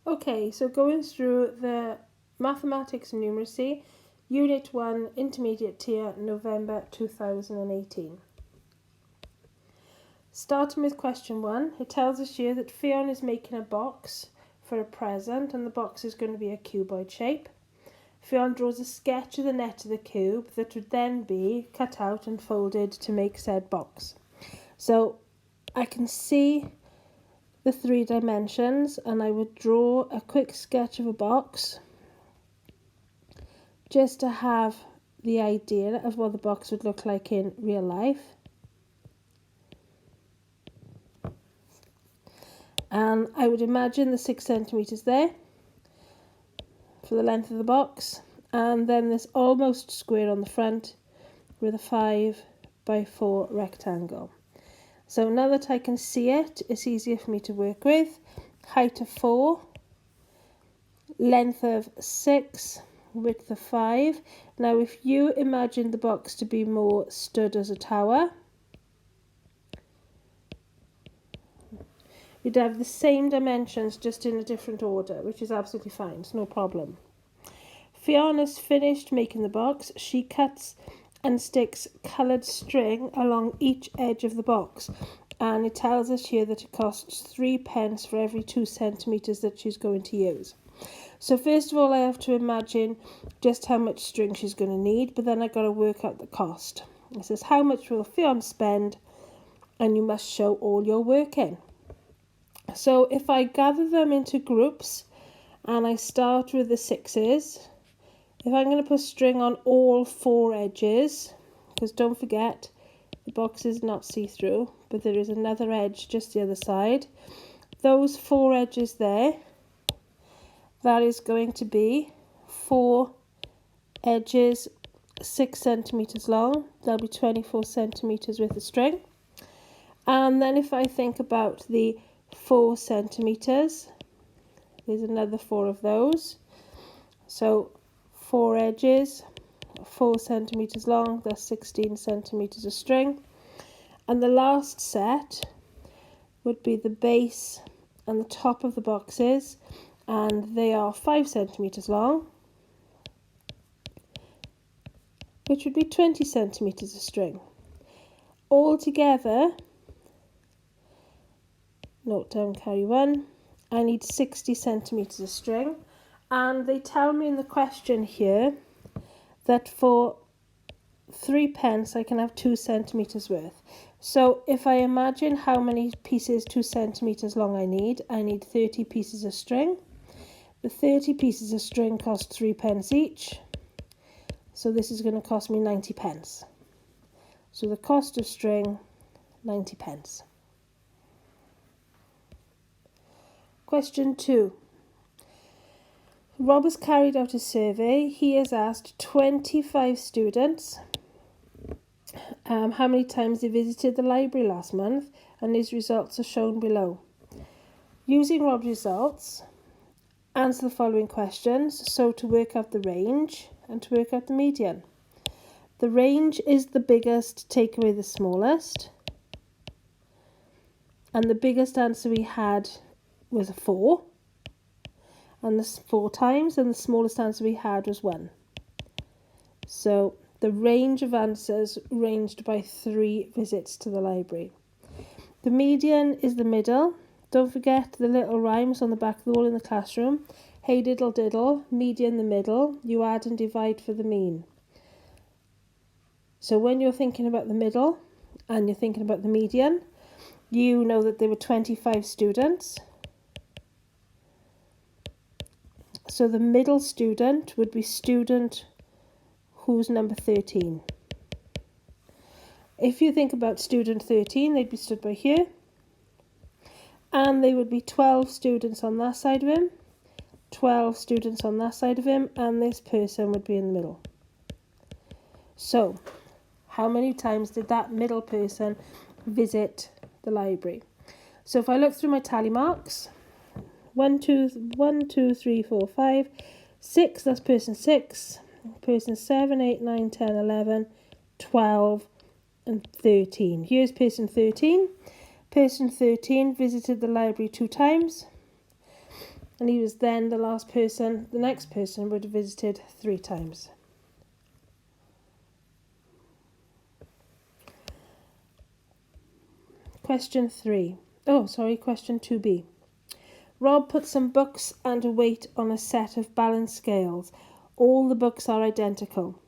Okay, so going through the Mathematics and Numeracy, Unit 1, Intermediate Tier, November 2018. Starting with question 1, it tells us here that Fionn is making a box for a present, and the box is going to be a cuboid shape. Fionn draws a sketch of the net of the cube that would then be cut out and folded to make said box. So I can see the 3 dimensions, and I would draw a quick sketch of a box just to have the idea of what the box would look like in real life. And I would imagine the 6 centimetres there for the length of the box, and then this almost square on the front with a 5x4 rectangle. So now that I can see it, it's easier for me to work with. Height of 4, length of 6, width of 5. Now if you imagine the box to be more stood as a tower, you'd have the same dimensions just in a different order, which is absolutely fine, it's no problem. Fiona's finished making the box. She cuts and sticks coloured string along each edge of the box, and it tells us here that it costs 3 pence for every 2 centimetres that she's going to use. So first of all I have to imagine just how much string she's going to need, but then I've got to work out the cost. It says how much will Fionn spend, and you must show all your work in. So if I gather them into groups and I start with the 6s, if I'm going to put string on all 4 edges, because don't forget the box is not see-through, but there is another edge just the other side. Those 4 edges there, that is going to be 4 edges 6 centimetres long. That'll be 24 centimetres worth of string. And then if I think about the 4 centimetres, there's another 4 of those. So 4 edges, 4 centimetres long, that's 16 centimetres of string. And the last set would be the base and the top of the boxes, and they are 5 centimetres long, which would be 20 centimetres of string. Altogether, note down carry 1, I need 60 centimetres of string. And they tell me in the question here that for 3 pence I can have 2 centimetres worth. So if I imagine how many pieces 2 centimetres long I need 30 pieces of string. The 30 pieces of string cost 3 pence each. So this is going to cost me 90 pence. So the cost of string, 90 pence. Question 2. Rob has carried out a survey. He has asked 25 students how many times they visited the library last month, and his results are shown below. Using Rob's results, answer the following questions, so to work out the range and to work out the median. The range is the biggest, take away the smallest, and the biggest answer we had was a 4. And this 4 times, and the smallest answer we had was 1. So the range of answers ranged by 3 visits to the library. The median is the middle. Don't forget the little rhymes on the back of the wall in the classroom. Hey diddle diddle, median the middle, you add and divide for the mean. So when you're thinking about the middle and you're thinking about the median, you know that there were 25 students. So the middle student would be student who's number 13. If you think about student 13, they'd be stood by here. And there would be 12 students on that side of him, 12 students on that side of him, and this person would be in the middle. So, how many times did that middle person visit the library? So if I look through my tally marks, 1, 2, 3, 4, 5, 6, that's person 6, person 7, 8, 9, 10, 11, 12, and 13. Here's person 13. Person 13 visited the library 2 times. and he was then the last person. The next person would have visited 3 times. Question 2b. Rob put some books and a weight on a set of balance scales. All the books are identical.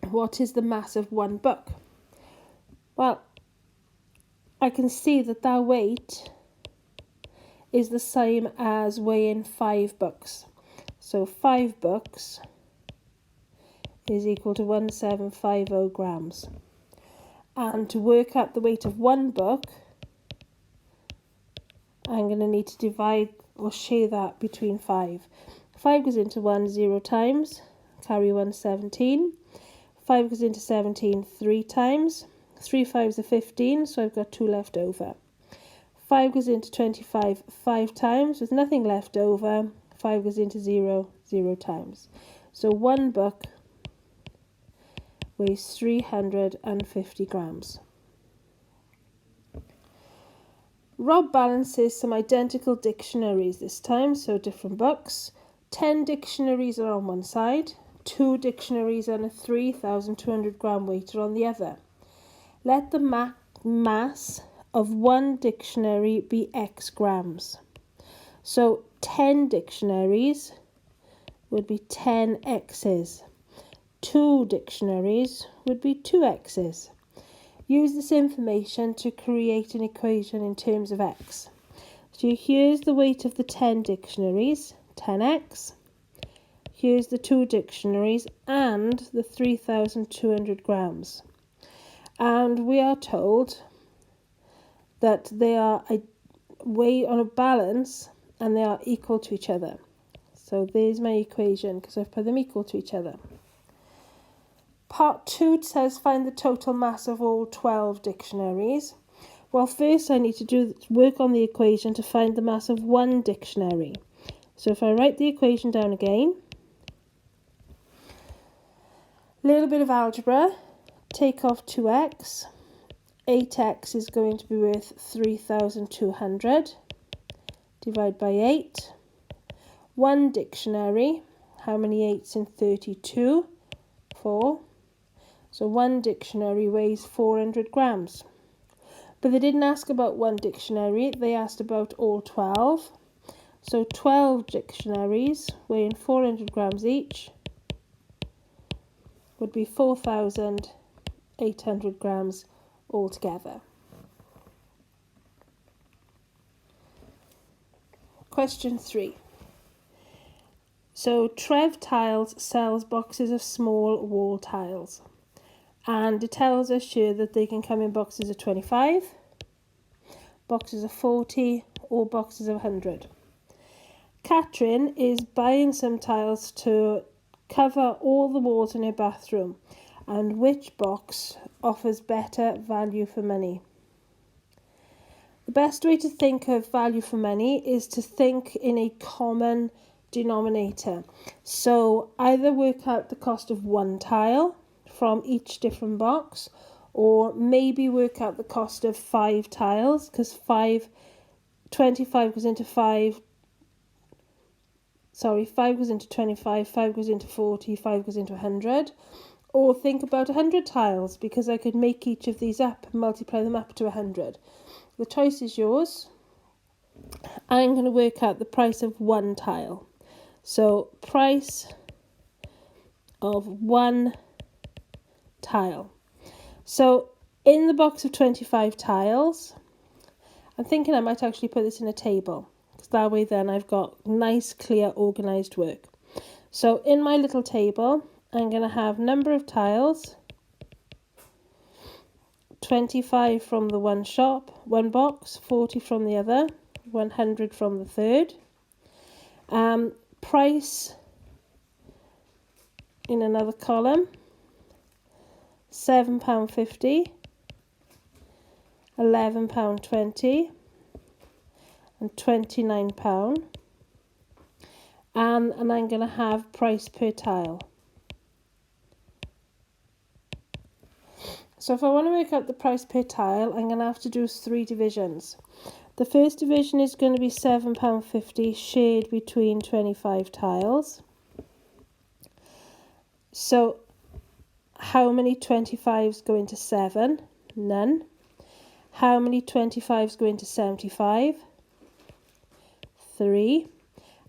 What is the mass of one book? Well, I can see that weight is the same as weighing 5 books. So 5 books is equal to 1750 grams. And to work out the weight of one book, I'm going to need to divide or share that between 5. 5 goes into 1 0 times, carry 1 17. 5 goes into 17 3 times. 3 5s are 15, so I've got 2 left over. 5 goes into 25 5 times, with nothing left over. 5 goes into 0 0 times. So one book weighs 350 grams. Rob balances some identical dictionaries this time, so different books. 10 dictionaries are on one side, 2 dictionaries and a 3,200 gram weight are on the other. Let the mass of one dictionary be X grams. So 10 dictionaries would be 10 X's. 2 dictionaries would be 2 X's. Use this information to create an equation in terms of X. So here's the weight of the 10 dictionaries, 10X. Here's the 2 dictionaries and the 3,200 grams. And we are told that they are weighed on a balance and they are equal to each other. So there's my equation because I've put them equal to each other. Part 2 says find the total mass of all 12 dictionaries. Well, first I need to work on the equation to find the mass of one dictionary. So if I write the equation down again, little bit of algebra, take off 2x, 8x is going to be worth 3,200, divide by 8. One dictionary, how many 8s in 32? 4. So one dictionary weighs 400 grams. But they didn't ask about one dictionary, they asked about all 12. So 12 dictionaries weighing 400 grams each would be 4,800 grams altogether. Question 3. So Trev Tiles sells boxes of small wall tiles. And it tells us here that they can come in boxes of 25, boxes of 40 or boxes of 100. Catherine is buying some tiles to cover all the walls in her bathroom, and which box offers better value for money? The best way to think of value for money is to think in a common denominator. So either work out the cost of one tile from each different box, or maybe work out the cost of 5 tiles, because 25 goes into 5 goes into 25, 5 goes into 40, 5 goes into 100. Or think about 100 tiles, because I could make each of these up and multiply them up to 100. The choice is yours. I'm going to work out the price of one tile. So price of one tile. So in the box of 25 tiles, I'm thinking I might actually put this in a table, because that way then I've got nice, clear, organised work. So in my little table, I'm going to have number of tiles, 25 from the one box, 40 from the other, 100 from the third. Price in another column, £7.50, £11.20 and £29. And I'm going to have price per tile. So if I want to work out the price per tile, I'm going to have to do 3 divisions. The first division is going to be £7.50 shared between 25 tiles. So how many 25s go into 7? None. How many 25s go into 75? 3.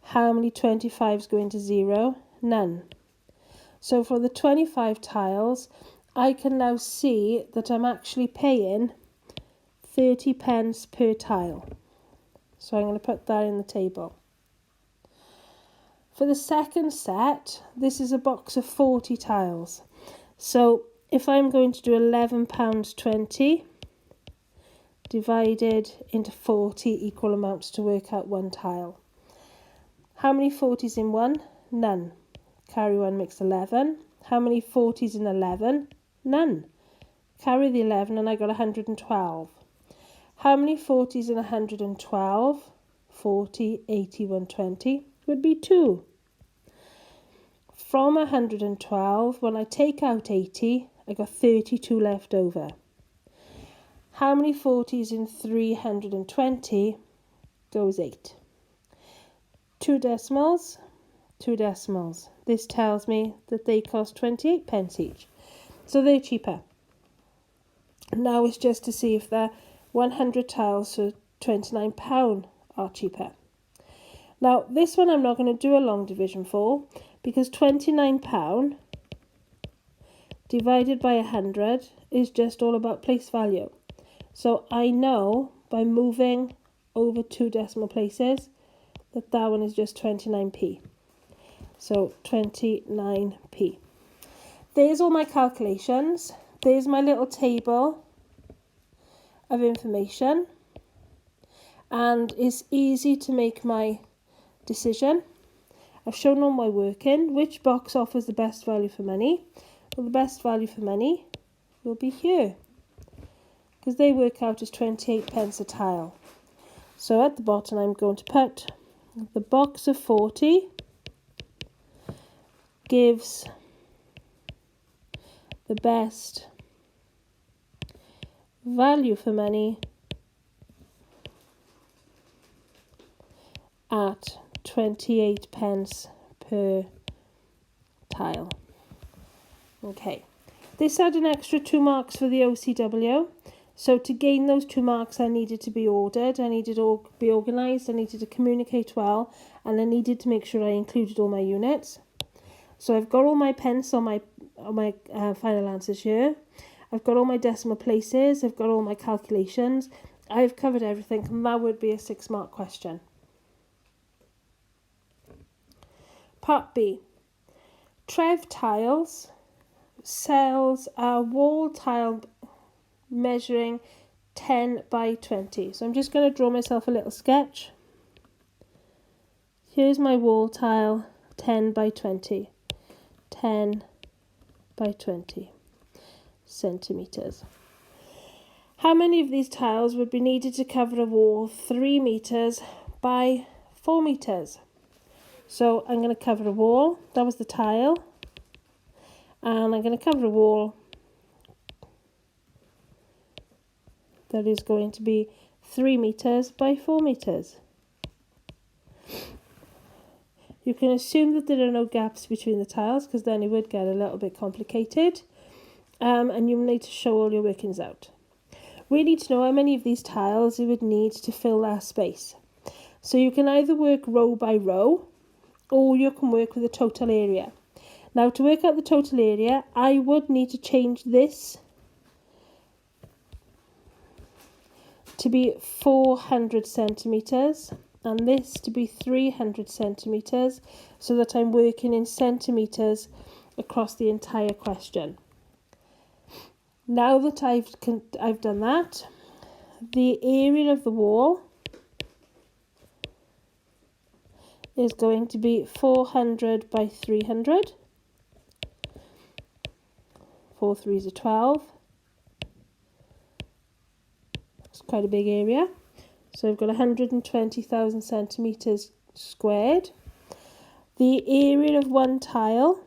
How many 25s go into 0? None. So for the 25 tiles, I can now see that I'm actually paying 30 pence per tile. So I'm going to put that in the table. For the second set, this is a box of 40 tiles. So if I'm going to do £11.20 divided into 40 equal amounts to work out one tile. How many 40s in 1? None. Carry 1 makes 11. How many 40s in 11? None. Carry the 11 and I got 112. How many 40s in 112? 40, 80, 120 would be 2. From 112, when I take out 80, I got 32 left over. How many 40s in 320 goes 8? 2 decimals, 2 decimals. This tells me that they cost 28 pence each. So they're cheaper. Now it's just to see if the 100 tiles for £29 are cheaper. Now this one I'm not going to do a long division for, because £29 divided by 100 is just all about place value. So I know by moving over 2 decimal places that that one is just 29p. So 29p. There's all my calculations. There's my little table of information. And it's easy to make my decision. I've shown all my working. Which box offers the best value for money? Well, the best value for money will be here, because they work out as 28 pence a tile. So at the bottom I'm going to put the box of 40 gives the best value for money at 28 pence per tile. Okay, this had an extra 2 marks for the OCW. So to gain those 2 marks, I needed to be ordered, I needed to be organised, I needed to communicate well, and I needed to make sure I included all my units. So I've got all my pence on my final answers here. I've got all my decimal places, I've got all my calculations, I've covered everything, and that would be a 6 mark question. Part B. Trev Tiles sells a wall tile measuring 10 by 20. So I'm just going to draw myself a little sketch. Here's my wall tile, 10 by 20. 10 by 20 centimetres. How many of these tiles would be needed to cover a wall 3 metres by 4 metres? So I'm going to cover a wall, that was the tile, and I'm going to cover a wall that is going to be 3 metres by 4 metres. You can assume that there are no gaps between the tiles, because then it would get a little bit complicated, and you need to show all your workings out. We need to know how many of these tiles you would need to fill that space. So you can either work row by row, or you can work with the total area. Now to work out the total area, I would need to change this to be 400 centimetres and this to be 300 centimetres, so that I'm working in centimetres across the entire question. Now that I've done that, the area of the wall is going to be 400 by 300. 4 3s are 12. It's quite a big area. So I've got 120,000 centimetres squared. The area of one tile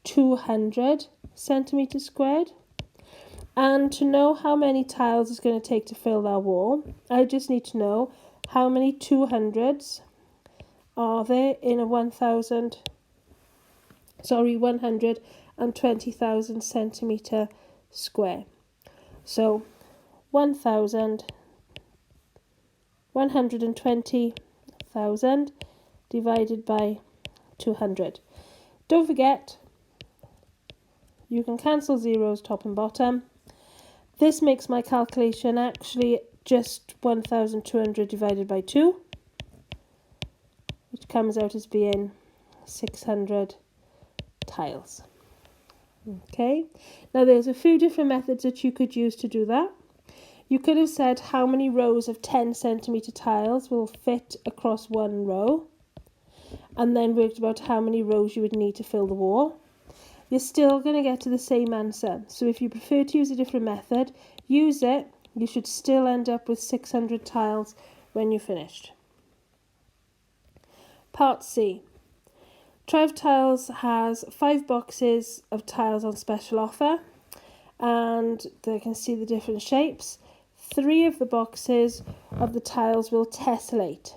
(200 centimetres squared). And to know how many tiles it's going to take to fill that wall, I just need to know how many 200s are there in a 120,000 centimetre square. So 120,000 divided by 200. Don't forget, you can cancel zeros top and bottom. This makes my calculation actually just 1,200 divided by 2, which comes out as being 600 tiles. Okay, now there's a few different methods that you could use to do that. You could have said how many rows of 10 centimetre tiles will fit across one row, and then worked about how many rows you would need to fill the wall. You're still going to get to the same answer. So if you prefer to use a different method, use it. You should still end up with 600 tiles when you're finished. Part C. Trev Tiles has 5 boxes of tiles on special offer, and they can see the different shapes. 3 of the boxes of the tiles will tessellate.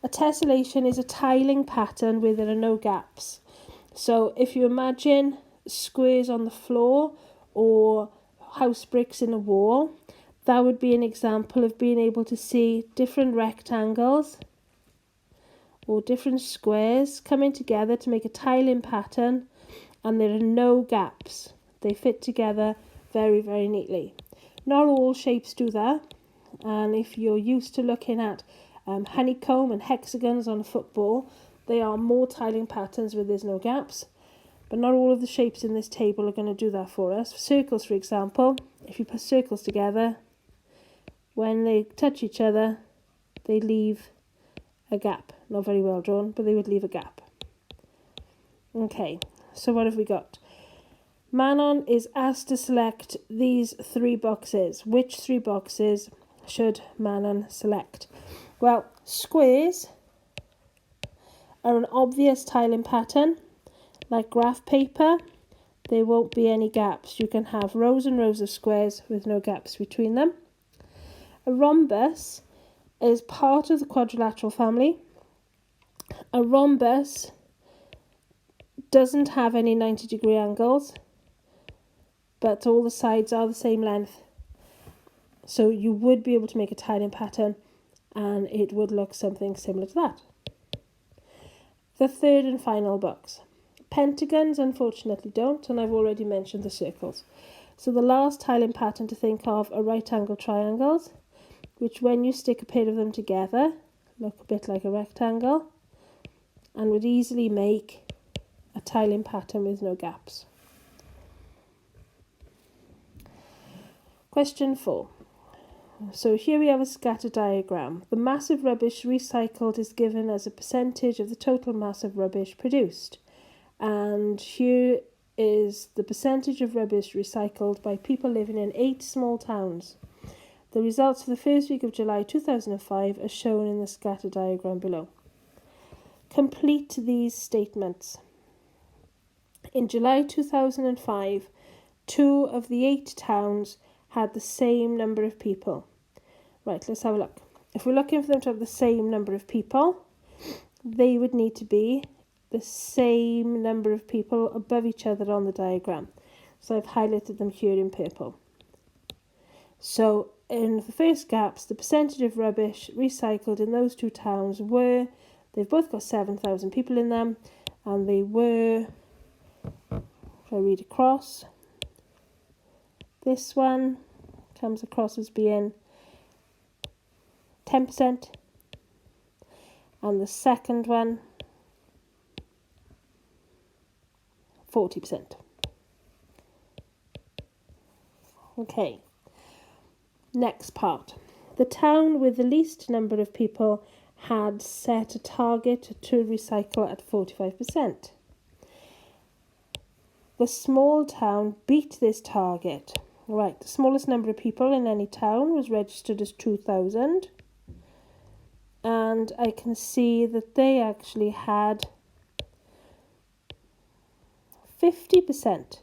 A tessellation is a tiling pattern where there are no gaps. So if you imagine squares on the floor or house bricks in a wall, that would be an example of being able to see different rectangles or different squares coming together to make a tiling pattern, and there are no gaps. They fit together very, very neatly. Not all shapes do that, and if you're used to looking at honeycomb and hexagons on a football, they are more tiling patterns where there's no gaps, but not all of the shapes in this table are going to do that for us. Circles, for example, if you put circles together, when they touch each other, they leave a gap. Not very well drawn, but they would leave a gap. Okay, so what have we got? Manon is asked to select these 3 boxes. Which 3 boxes should Manon select? Well, squares are an obvious tiling pattern. Like graph paper, there won't be any gaps. You can have rows and rows of squares with no gaps between them. A rhombus is part of the quadrilateral family. A rhombus doesn't have any 90-degree angles, but all the sides are the same length. So you would be able to make a tiling pattern, and it would look something similar to that. The third and final box. Pentagons unfortunately don't, and I've already mentioned the circles. So the last tiling pattern to think of are right angle triangles, which when you stick a pair of them together look a bit like a rectangle and would easily make a tiling pattern with no gaps. Question 4. So here we have a scatter diagram. The mass of rubbish recycled is given as a percentage of the total mass of rubbish produced. And here is the percentage of rubbish recycled by people living in 8 small towns. The results for the first week of July 2005 are shown in the scatter diagram below. Complete these statements. In July 2005, 2 of the 8 towns had the same number of people. Right, let's have a look. If we're looking for them to have the same number of people, they would need to be the same number of people above each other on the diagram. So I've highlighted them here in purple. So in the first gaps, the percentage of rubbish recycled in those 2 towns were, they've both got 7,000 people in them, and they were, if I read across, this one comes across as being 10%, and the second one 40%. Okay, next part. The town with the least number of people had set a target to recycle at 45%. The small town beat this target. Right, the smallest number of people in any town was registered as 2,000. And I can see that they actually had 50%.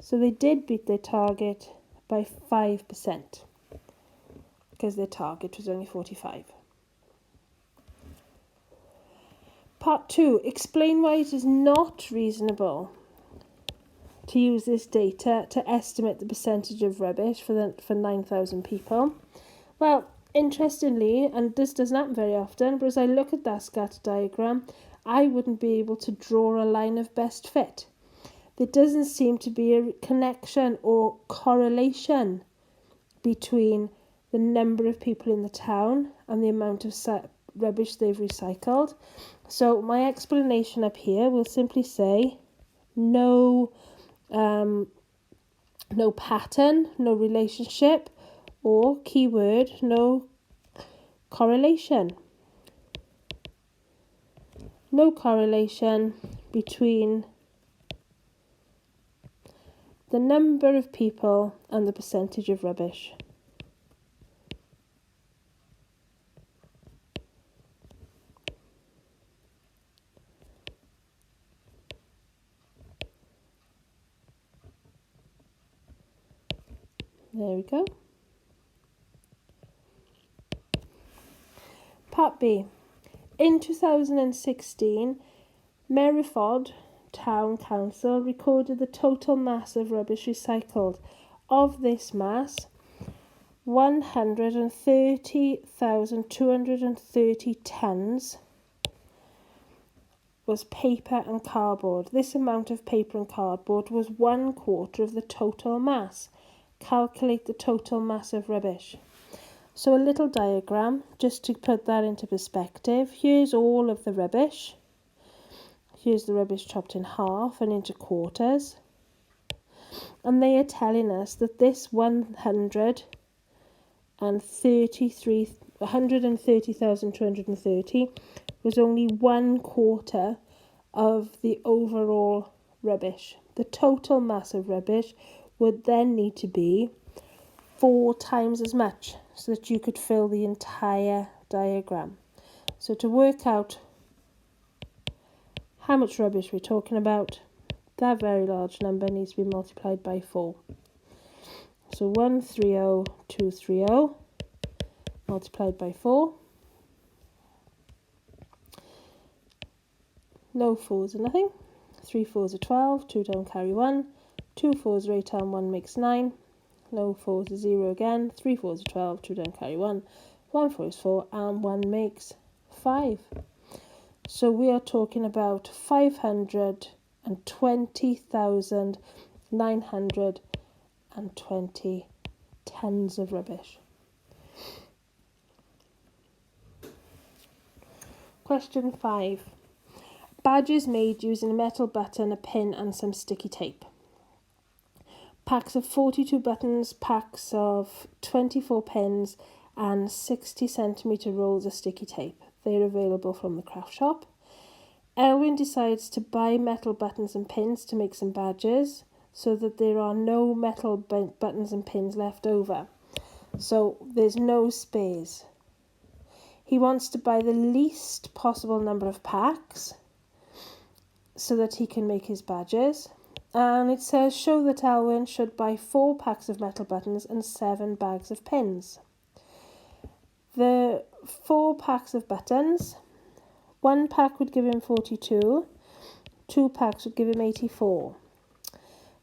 So they did beat their target by 5% because their target was only 45. Part 2. Explain why it is not reasonable to use this data to estimate the percentage of rubbish for 9,000 people. Well, interestingly, and this doesn't happen very often, but as I look at that scatter diagram, I wouldn't be able to draw a line of best fit. There doesn't seem to be a connection or correlation between the number of people in the town and the amount of rubbish they've recycled. So my explanation up here will simply say no pattern, no relationship, or keyword, no correlation. No correlation between the number of people and the percentage of rubbish. There we go. Part B. In 2016, Meriford Town Council recorded the total mass of rubbish recycled. Of this mass, 130,230 tonnes was paper and cardboard. This amount of paper and cardboard was 1/4 of the total mass. Calculate the total mass of rubbish. So a little diagram, just to put that into perspective. Here's all of the rubbish. Here's the rubbish chopped in half and into quarters. And they are telling us that this 130,230 was only 1/4 of the overall rubbish. The total mass of rubbish would then need to be 4 times as much so that you could fill the entire diagram. So to work out how much rubbish we're talking about, that very large number needs to be multiplied by 4. So 130,230 multiplied by 4. No 4s are nothing. 3 4s are 12, 2 don't carry 1. 2 4s are 8 and 1 makes 9. No 4s are 0 again. 3 4s are 12, 2 don't carry 1. 1 4 is 4 and 1 makes 5. So we are talking about 520,920 tonnes of rubbish. Question 5. Badges made using a metal button, a pin and some sticky tape. Packs of 42 buttons, packs of 24 pins and 60cm rolls of sticky tape. They are available from the craft shop. Elwyn decides to buy metal buttons and pins to make some badges so that there are no metal buttons and pins left over. So there's no spares. He wants to buy the least possible number of packs so that he can make his badges. And it says, show that Elwyn should buy 4 packs of metal buttons and 7 bags of pins. The 4 packs of buttons, 1 pack would give him 42, 2 packs would give him 84,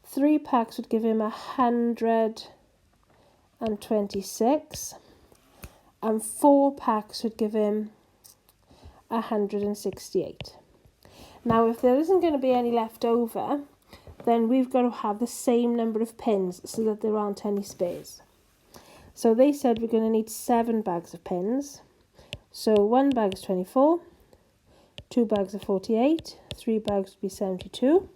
3 packs would give him 126, and 4 packs would give him 168. Now, if there isn't going to be any left over, then we've got to have the same number of pins so that there aren't any spares. So they said we're going to need 7 bags of pins. So 1 bag is 24, 2 bags are 48, 3 bags would be 72,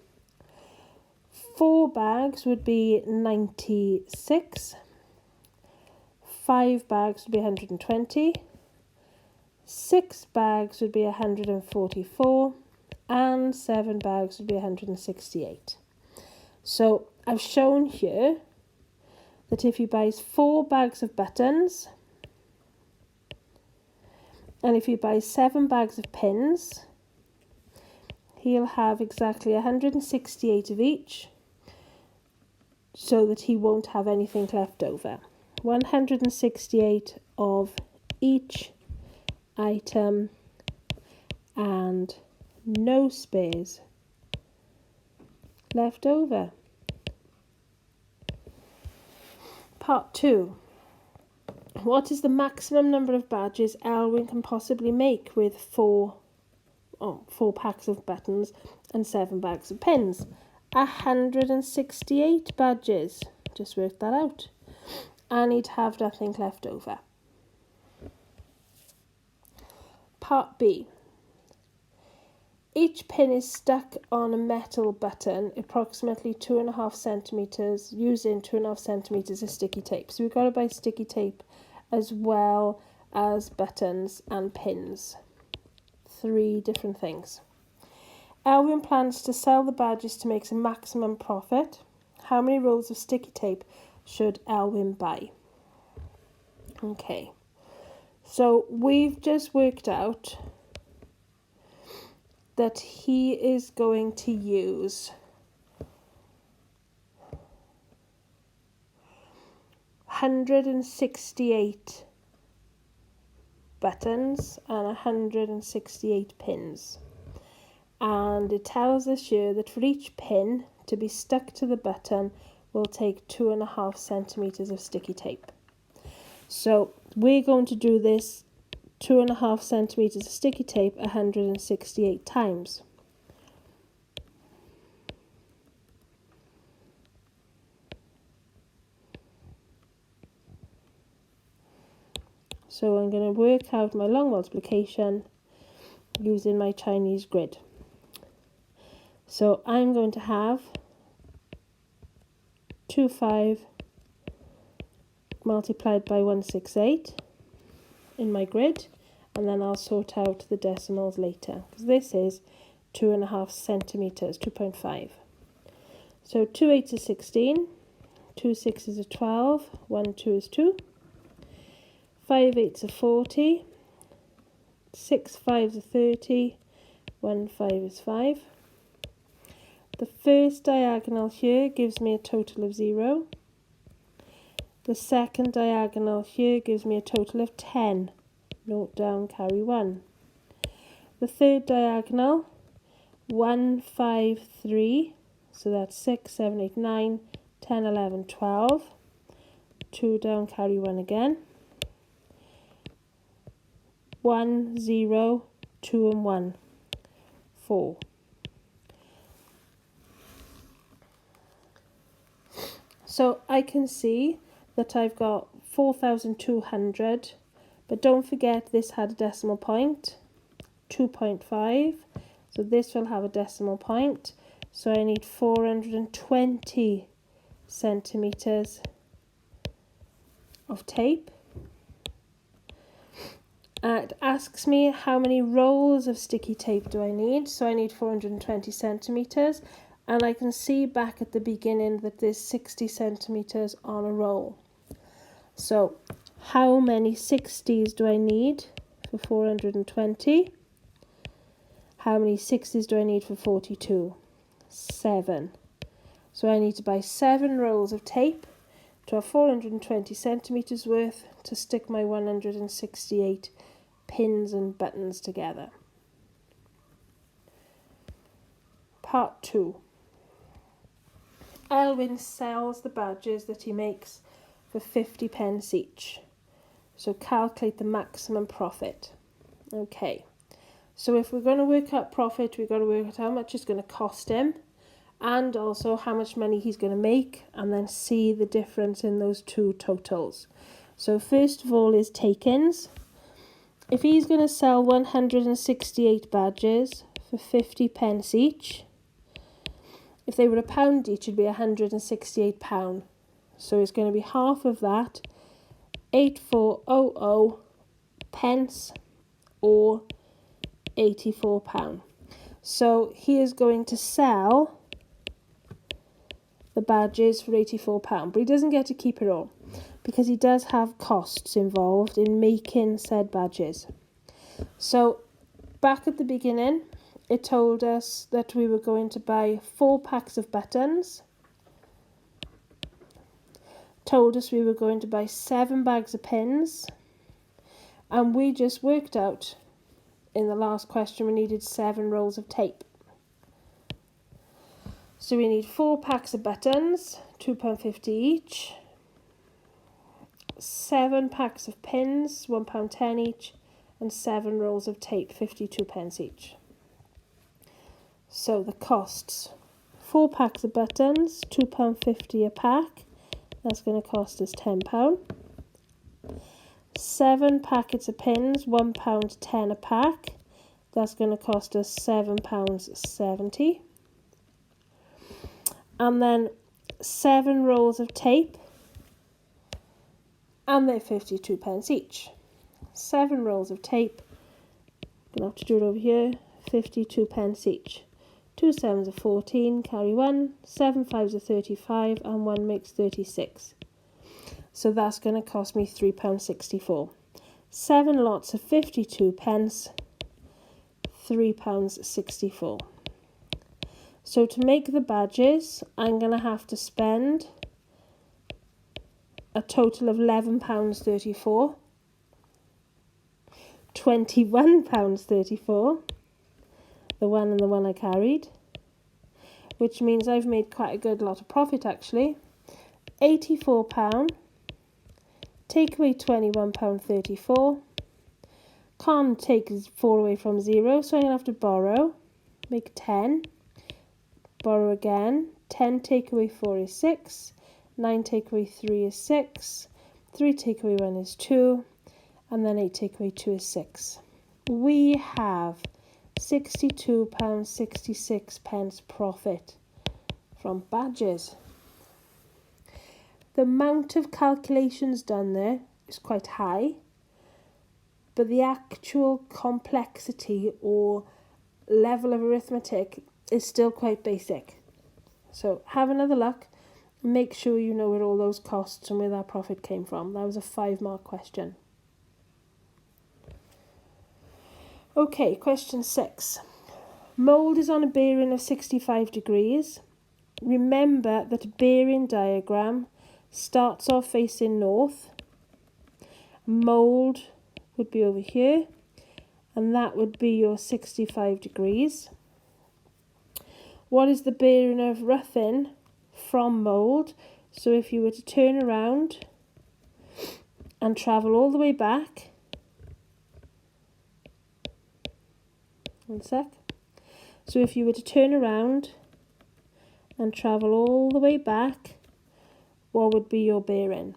4 bags would be 96, 5 bags would be 120, 6 bags would be 144, and 7 bags would be 168. So I've shown here that if he buys 4 bags of buttons and if he buys 7 bags of pins, he'll have exactly 168 of each, so that he won't have anything left over. 168 of each item and no spares left over. Part 2. What is the maximum number of badges Elwyn can possibly make with four packs of buttons and 7 bags of pins? 168 badges. Just work that out. And he'd have nothing left over. Part B. Each pin is stuck on a metal button approximately 2.5 centimetres using 2.5 centimetres of sticky tape. So we've got to buy sticky tape as well as buttons and pins. 3 different things. Elwyn plans to sell the badges to make a maximum profit. How many rolls of sticky tape should Elwyn buy? Okay, so we've just worked out that he is going to use 168 buttons and 168 pins. And it tells us here that for each pin to be stuck to the button will take 2.5 centimetres of sticky tape. So we're going to do this 2.5 centimetres of sticky tape 168 times. So I'm going to work out my long multiplication using my Chinese grid. So I'm going to have 25 multiplied by 168 in my grid, and then I'll sort out the decimals later, because this is 2.5 centimetres, 2.5. So 2 8s is 16, 2 6s are 12, 1 2 is 2, 5 8s are 40, 6 5s are 30, 1 5 is 5. The first diagonal here gives me a total of 0. The second diagonal here gives me a total of 10. Note down, carry 1. The third diagonal, 1, 5, 3. So that's 6, 7, 8, 9, 10, 11, 12. 2 down, carry 1 again. 1, 0, 2 and 1. 4. So I can see that I've got 4,200, but don't forget this had a decimal point, 2.5, so this will have a decimal point, so I need 420 centimetres of tape. It asks me how many rolls of sticky tape do I need, so I need 420 centimetres. And I can see back at the beginning that there's 60 centimetres on a roll. So how many 60s do I need for 420? How many 60s do I need for 42? 7. So I need to buy 7 rolls of tape to have 420 centimetres worth to stick my 168 pins and buttons together. Part 2. Elwyn sells the badges that he makes for 50 pence each. So calculate the maximum profit. Okay, so if we're going to work out profit, we've got to work out how much it's going to cost him and also how much money he's going to make, and then see the difference in those two totals. So first of all is take-ins. If he's going to sell 168 badges for 50 pence each, if they were £1 each, it'd be £168. So it's going to be half of that, 8400 pence or £84. So he is going to sell the badges for £84, but he doesn't get to keep it all because he does have costs involved in making said badges. So back at the beginning, it told us that we were going to buy 4 packs of buttons told us we were going to buy 7 bags of pins, and we just worked out in the last question we needed 7 rolls of tape. So we need 4 packs of buttons, £2.50 each, 7 packs of pins, £1.10 each, and 7 rolls of tape, 52p each. So the costs: 4 packs of buttons, £2.50 a pack, that's going to cost us £10. 7 packets of pins, £1.10 a pack, that's going to cost us £7.70. And then 7 rolls of tape, and they're 52p each. 7 rolls of tape, I'm going to have to do it over here, 52p each. 2 sevens are 14, carry 1, 7 fives are 35, and 1 makes 36. So that's going to cost me £3.64. 7 lots of 52p, £3.64. So to make the badges, I'm going to have to spend a total of £11.34, £21.34, the one and the one I carried, which means I've made quite a good lot of profit actually. £84, take away £21.34, can't take 4 away from 0, so I'm going to have to borrow, make 10, borrow again, 10 take away 4 is 6, 9 take away 3 is 6, 3 take away 1 is 2, and then 8 take away 2 is 6. We have £62.66 profit from badges. The amount of calculations done there is quite high, but the actual complexity or level of arithmetic is still quite basic. So have another look and make sure you know where all those costs and where that profit came from. That was a 5-mark question. Okay, question 6. Mould is on a bearing of 65 degrees. Remember that a bearing diagram starts off facing north. Mould would be over here, and that would be your 65 degrees. What is the bearing of roughing from mould? So if you were to turn around and travel all the way back, one sec. So if you were to turn around and travel all the way back, what would be your bearing?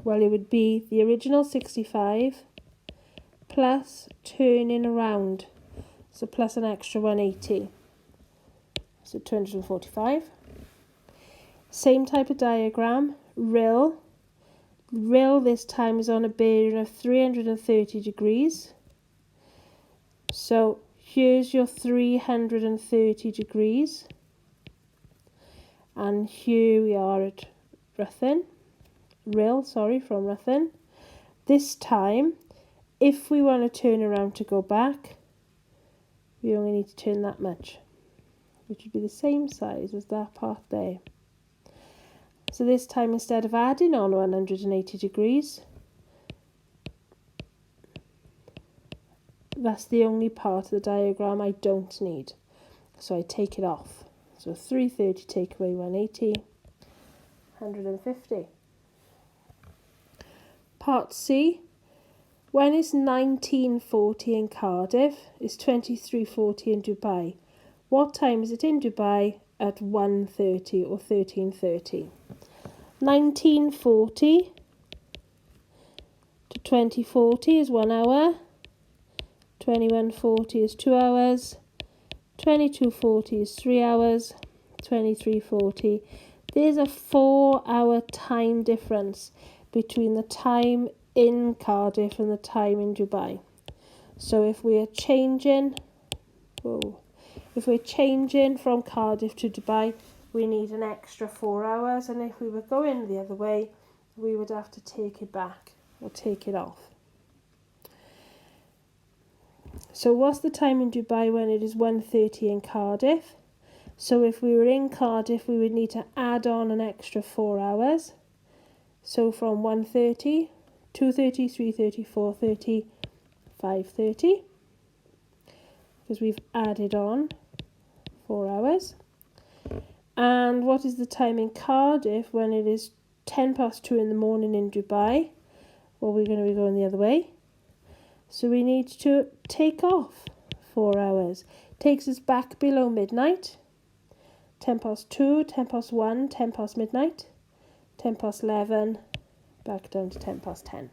Well, it would be the original 65 plus turning around, so plus an extra 180, so 245. Same type of diagram, rill. Rill this time is on a bearing of 330 degrees. So here's your 330 degrees. And here we are at Ruthven. From Ruthven. This time, if we want to turn around to go back, we only need to turn that much, which would be the same size as that part there. So this time, instead of adding on 180 degrees, that's the only part of the diagram I don't need. So I take it off. So 330 take away 180, 150. Part C. When is 1940 in Cardiff? Is 2340 in Dubai? What time is it in Dubai at 1:30 or 13:30? 1940 to 2040 is 1 hour. 2140 is 2 hours. 2240 is 3 hours. 2340. There's a 4-hour time difference between the time in Cardiff and the time in Dubai. So if we are changing, if we're changing from Cardiff to Dubai, we need an extra 4 hours, and if we were going the other way, we would have to take it back or take it off. So what's the time in Dubai when it is 1:30 in Cardiff? So if we were in Cardiff, we would need to add on an extra 4 hours. So from 1:30, 2:30, 3:30, 4:30, 5:30, because we've added on 4 hours. And what is the time in Cardiff when it is 2:10 in the morning in Dubai? Well, we're going to be going the other way. So we need to take off 4 hours. Takes us back below midnight. 2:10, 2:10, 1, 10 past midnight, 11, back down to 10:10.